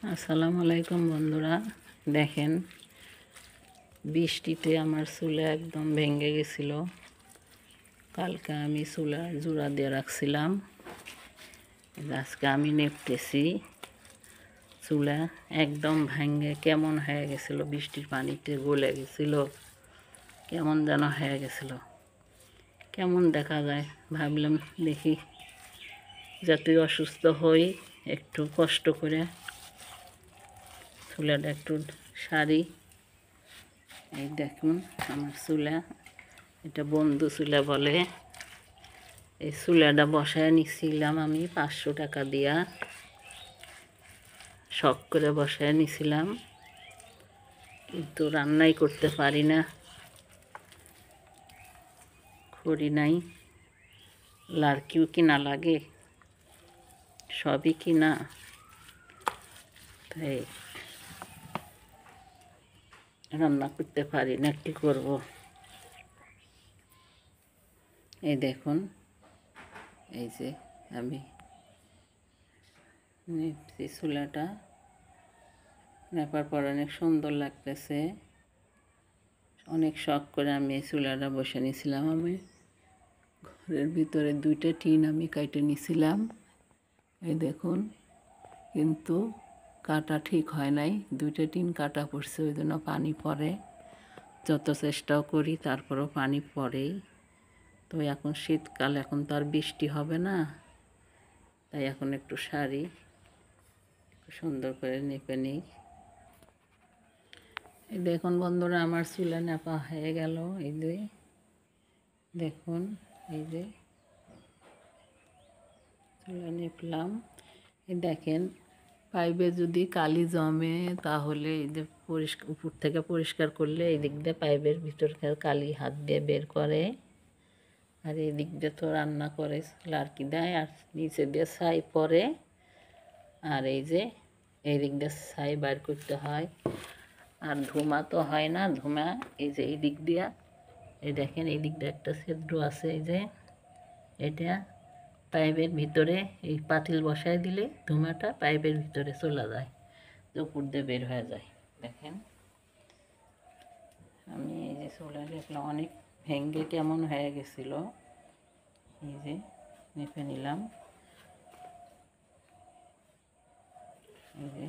আসসালামু আলাইকুম বন্ধুরা, দেখেন বৃষ্টিতে আমার চুলা একদম ভেঙে গেছিল। কালকে আমি চুলা জোড়া দিয়ে রাখছিলাম, আজকে আমি নেপতেছি। চুলা একদম ভেঙে কেমন হয়ে গেছিল, বৃষ্টির পানিতে গলে গেছিল, কেমন যেন হয়ে গেছিল, কেমন দেখা যায়। ভাবলাম দেখি যাতে অসুস্থ হই একটু কষ্ট করে চুলাটা একটু সারি। এই দেখুন আমার চুলা, এটা বন্ধু চুলা বলে। এই চুলাটা বসায় নিছিলাম আমি 500 টাকা দিয়া, শখ করে বসায় নিছিলাম, কিন্তু রান্নাই করতে পারি না, করি নাই। লাড়কিও কিনা লাগে, সবই কিনা, তাই রান্না করতে পারি না, কী করব। এই দেখুন, এই যে আমি নেপছি চুলাটা, নেপার পর অনেক সুন্দর লাগতেছে। অনেক শখ করে আমি এই চুলাটা বসে নিয়েছিলাম। আমি ঘরের ভিতরে 2টা টিন আমি কাটে নিয়েছিলাম, এই দেখুন, কিন্তু কাটা ঠিক হয় নাই। 2টা টিন কাটা পড়ছে, ওই জন্য পানি পড়ে। যত চেষ্টাও করি তারপরেও পানি পড়েই। তো এখন শীতকাল, এখন তো আর বৃষ্টি হবে না, তাই এখন একটু সারি, সুন্দর করে নেপে নিই। এই দেখুন বন্ধুরা, আমার চুলা নেপা হয়ে গেল। এই যে দেখুন, এই যে চুলা নেপলাম। এই দেখেন, পাইপে যদি কালি জমে তাহলে এই যে উপর থেকে পরিষ্কার করলে এই দিক দিয়ে পাইপের ভিতরকার কালি হাত দিয়ে বের করে, আর এই দিক দিয়ে তো রান্না করে লাড়কি দেয়, আর নিচে দিয়ে ছাই পরে, আর এই যে এই দিক দিয়ে ছাই বার করতে হয়। আর ধুমা তো হয় না, ধুমা এই যে এই দিক দিয়া, এই দেখেন এই দিক দিয়ে একটা ছিদ্র আছে, এই যে এটা পাইপের ভিতরে এই পাতিল বসায় দিলে ধুমাটা পাইপের ভিতরে চলে যায়, উপর দিয়ে বের হয়ে যায়। দেখেন আমি এই যে চুলা দেখলাম অনেক ভেঙ্গে কেমন হয়ে গেছিলো, এই যে মেপে নিলাম, এই যে